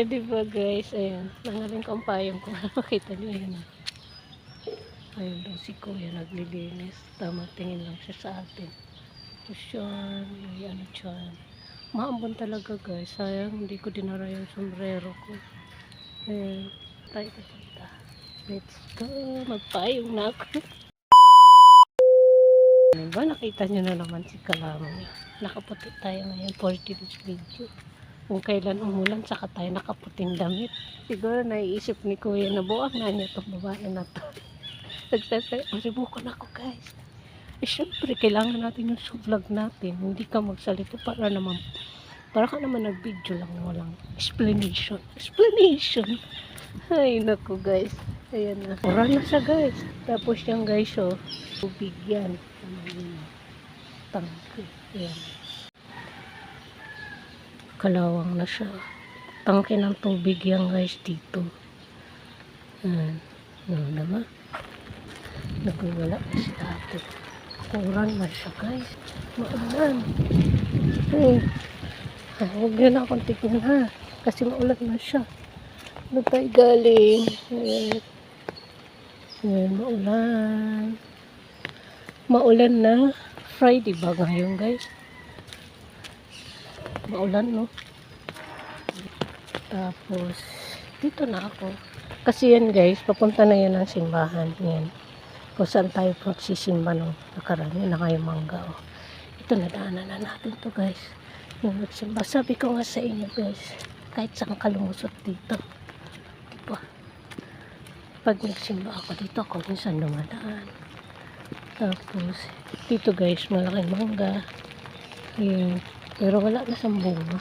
diba guys, ayan, nangaling ko ang payong ko. Makita niyo yun. Ayun daw si kuya naglilinis. Tamang tingin lang siya sa atin. Tapos yan, may ano dyan. Maambon talaga guys. Sayang, hindi ko dinara yung sombrero ko. Ayan, tayo papunta. Let's go. Magpayong na ako. Diba, nakita nyo na naman si Kalamo niya. Nakaputi tayo ngayon for this video. Kung kailan umulan, saka tayo nakaputing damit. Siguro naiisip ni kuya na buwag na niya itong babae na to. Nagsasabi, ako guys. Eh syempre, kailangan natin yung vlog natin. Hindi ka magsalita para ka naman nag-video lang na walang explanation. Ay, naku guys. Ayan na. Oral na siya guys. Tapos yung guys, oh, tubig yan. Tangke. Ayan. Kalawang na siya. Tangke ng tubig yan guys dito. Ayan. Ano naman? Nagwala na si ate. Oral na siya guys. Maulan. Ay. Huwag nyo na akong tignan ha. Kasi maulan na siya. Ano tayo galing? Ayan. Ayan, maulan. Maulan na. Friday ba ngayon guys? Maulan no? Tapos, dito na ako. Kasi yan guys, papunta na yan ang simbahan. Yan. Kung saan tayo magsisimba nung nakaraan. Yun na kayo mangga. Oh. Ito na daanan na natin to guys. Yung nagsimba. Sabi ko nga sa inyo guys, kahit saan kalumusot dito. Diba? Pag nagsimba ako dito, ako minsan dumadaan. Tapos, dito guys, malaking mangga. Ayan. Pero wala na sa bunga.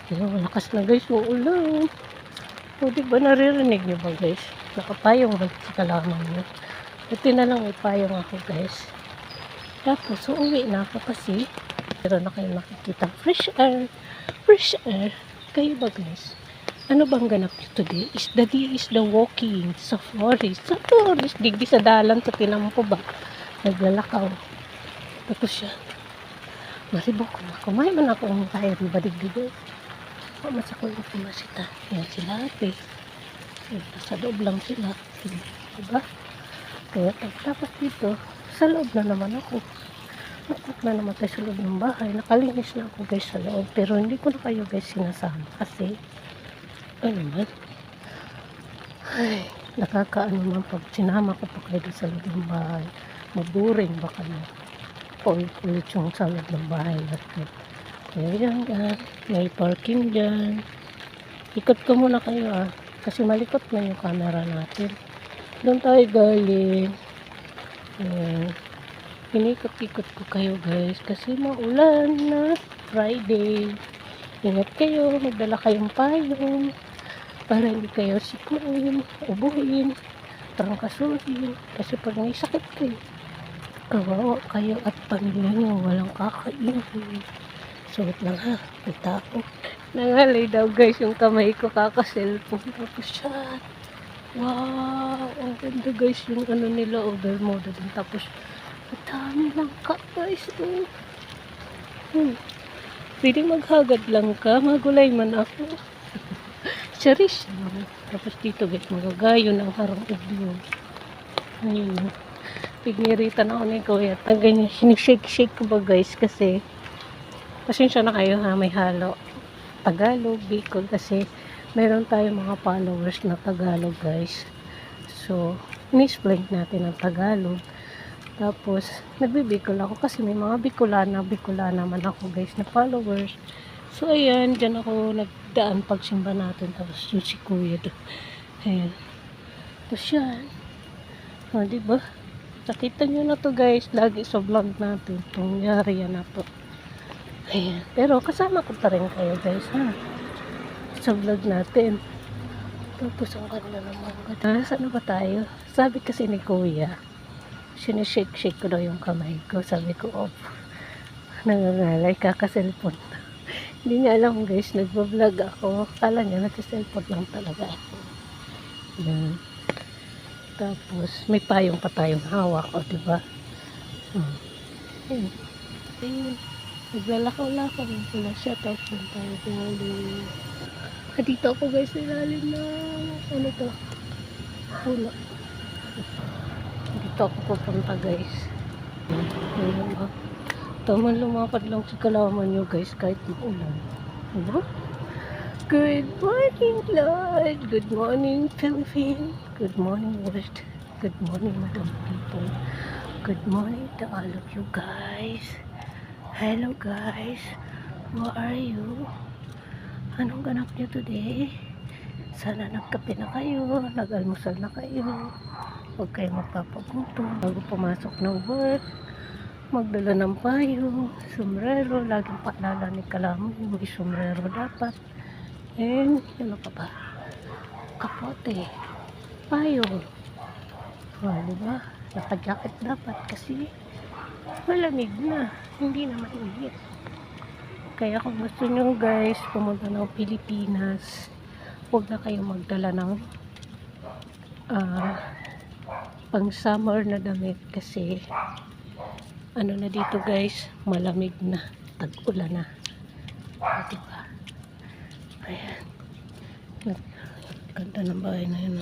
Pero malakas na guys, uulan. O diba naririnig nyo ba guys? Nakapayong ba sa kalaman nyo? Buti na lang may payong ako guys. Tapos, uuwi na ako kasi meron na kayo nakikita fresh air. Fresh air. Kayo ba guys? Ano bang ganap nyo today? Is the walking sa forest. Sa forest. Digdi sa dalan sa tinampo ba? Naglalakaw. Tapos siya. Maribok ko na. Kumain man ako ang tayo. Diba digdi guys? Masakol ko masita. Yan sila ate. Sa loob lang sila. Diba? Kaya tapos dito, sa loob na naman ako. Nakot na naman tayo sa loob ng bahay. Nakalinis na ako guys sa loob. Pero hindi ko na kayo guys sinasama. Kasi, ano man. Ay, nakakaano man pag sinama ko pa kayo sa loob ng bahay. Maburing ba kayo? Ulit yung sa loob ng bahay natin. Kaya yan guys. May parking dyan. Ikot ko muna kayo ah. Kasi malikot na yung camera natin. Doon tayo galing. Ayan. Pinikot-ikot ko kayo guys. Kasi maulan na. Friday. Ingat kayo. Magdala kayong payong. Para hindi kayo sikuin. Ubuhin. Trangkasuhin. Kasi pag may sakit kayo, kawawa kayo at pamilya nyo. Walang kakainin. Suot lang ha. Kita ko. Nangalay daw guys yung kamay ko kaka-cellphone. Tapos siya. Wow. Ang ganda guys yung ano nila. Overmoded. Tapos madami lang ka guys. Pwede maghagad lang ka. Magulay man ako. Cherish. Tapos dito guys. Magagayo ng harang udyo. Ayun. Pigniritan ako ni Kuya. Ganyan. Sinishake-shake ko ba guys. Kasi pasensya na kayo ha. May halo. Tagalog, Bicol. Kasi meron tayong mga followers na Tagalog guys. So, in-explain natin ang Tagalog. Tapos, nagbibicol ako kasi may mga Bicolana man ako guys na followers. So, ayan, dyan ako nagdaan pagsimba natin. Tapos, yung si Kuya doon. Ayan. Tapos yan. O, diba? Nakita nyo na to guys. Lagi sa vlog natin. Tungyari yan na to. Ayan. Pero, kasama ko pa rin kayo guys ha. Sa vlog natin. Tapos, ang ganda naman. Saan ba tayo? Sabi kasi ni Kuya, sinishake-shake ko daw yung kamay ko. Sabi ko, nangangalay, kaka-cellphone. Hindi niya alam guys, nagbablog ako. Kala niya, nagsa-cellphone lang talaga ako. Yan. Tapos, may payong pa tayong hawak. O, diba? Yan. Ayun. Naglalakaw-lakaw. Wala siya. Tapos, tayo galing. Dito ako guys sa ilalim ng ano to, puno. Dito ako pupunta guys. Ayan ba? Tama lumapad lang sa kalaman nyo guys kahit maulan. Diba? Good morning Lord! Good morning Philippines! Good morning world! Good morning madam people! Good morning to all of you guys! Hello guys! How are you? Anong ganap nyo today? Sana nagkape na kayo, nag-almusal na kayo. Huwag kayo magpapagutom bago pumasok ng work. Magdala ng payo, sombrero, laging paalala ni Kalamo, may sombrero dapat. And, ano pa ba? Kapote, payo. O, diba? Naka-jacket dapat kasi malamig na, hindi na mainit. Kaya kung gusto nyo guys, pumunta ng Pilipinas, huwag na kayo magdala ng pang summer na damit kasi ano na dito guys, malamig na, tag-ulan na. Diba? Ayan. Ganda ng bahay na yun.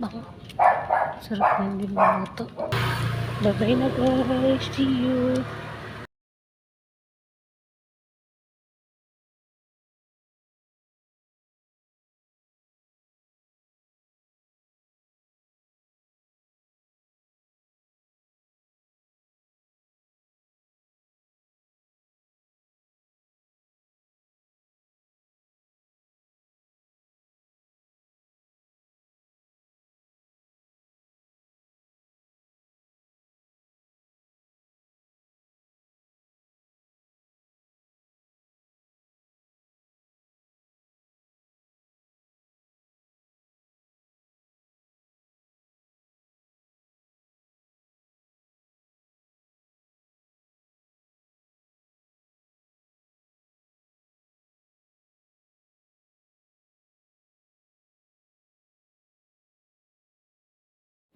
Bang. Sarap na din maluto. Bye-bye na guys. See you.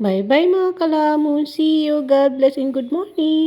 Bye-bye mga kalamun. See you. God bless and good morning.